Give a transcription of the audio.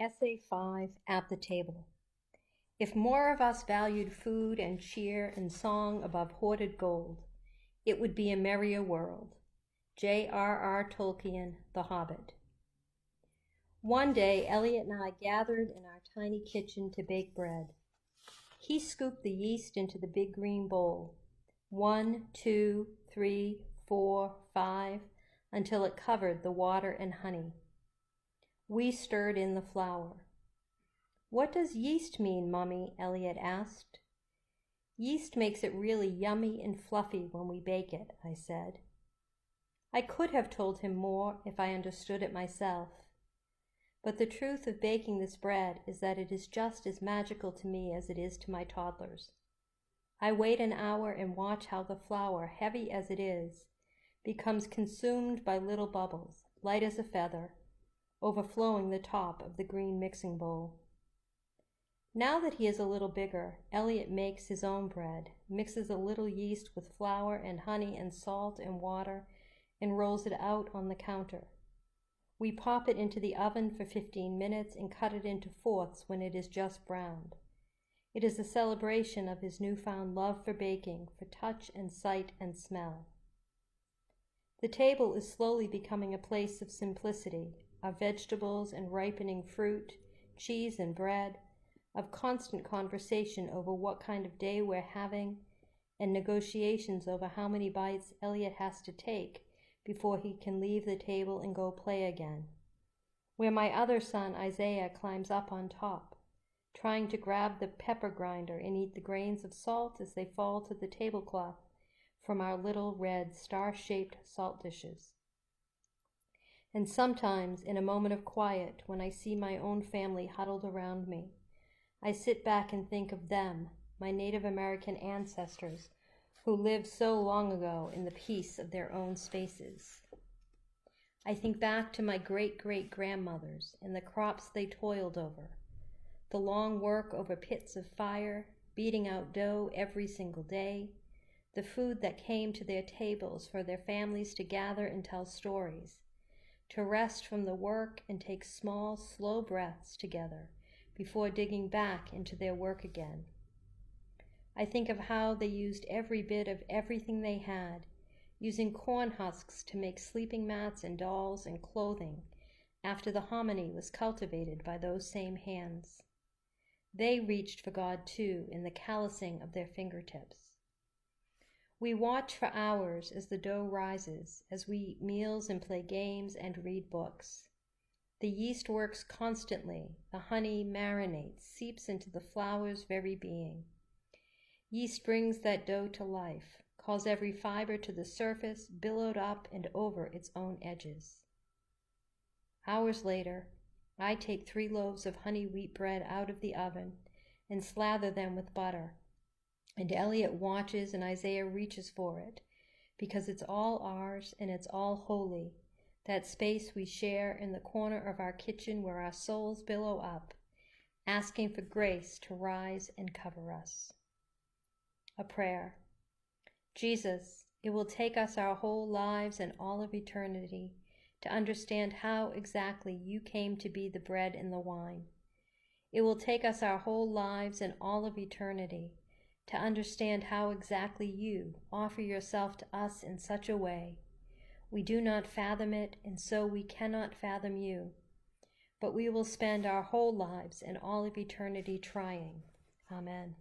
Essay 5, At the Table. If more of us valued food and cheer and song above hoarded gold, it would be a merrier world. J.R.R. Tolkien, The Hobbit. One day, Eliot and I gathered in our tiny kitchen to bake bread. He scooped the yeast into the big green bowl. 1, 2, 3, 4, 5, until it covered the water and honey. We stirred in the flour. "What does yeast mean, Mummy?" Eliot asked. "Yeast makes it really yummy and fluffy when we bake it," I said. I could have told him more if I understood it myself. But the truth of baking this bread is that it is just as magical to me as it is to my toddlers. I wait an hour and watch how the flour, heavy as it is, becomes consumed by little bubbles, light as a feather, overflowing the top of the green mixing bowl. Now that he is a little bigger, Eliot makes his own bread, mixes a little yeast with flour and honey and salt and water, and rolls it out on the counter. We pop it into the oven for 15 minutes and cut it into fourths when it is just browned. It is a celebration of his newfound love for baking, for touch and sight and smell. The table is slowly becoming a place of simplicity, of vegetables and ripening fruit, cheese and bread, of constant conversation over what kind of day we're having, and negotiations over how many bites Eliot has to take before he can leave the table and go play again, where my other son Isaiah climbs up on top, trying to grab the pepper grinder and eat the grains of salt as they fall to the tablecloth from our little red star-shaped salt dishes. And sometimes, in a moment of quiet, when I see my own family huddled around me, I sit back and think of them, my Native American ancestors, who lived so long ago in the peace of their own spaces. I think back to my great-great-grandmothers and the crops they toiled over, the long work over pits of fire, beating out dough every single day, the food that came to their tables for their families to gather and tell stories, to rest from the work and take small, slow breaths together before digging back into their work again. I think of how they used every bit of everything they had, using corn husks to make sleeping mats and dolls and clothing after the hominy was cultivated by those same hands. They reached for God too in the callousing of their fingertips. We watch for hours as the dough rises, as we eat meals and play games and read books. The yeast works constantly, the honey marinates, seeps into the flour's very being. Yeast brings that dough to life, calls every fiber to the surface, billowed up and over its own edges. Hours later, I take 3 loaves of honey wheat bread out of the oven and slather them with butter. And Eliot watches and Isaiah reaches for it, because it's all ours and it's all holy, that space we share in the corner of our kitchen where our souls billow up, asking for grace to rise and cover us. A prayer. Jesus, it will take us our whole lives and all of eternity to understand how exactly you came to be the bread and the wine. It will take us our whole lives and all of eternity to understand how exactly you offer yourself to us in such a way. We do not fathom it, and so we cannot fathom you. But we will spend our whole lives and all of eternity trying. Amen.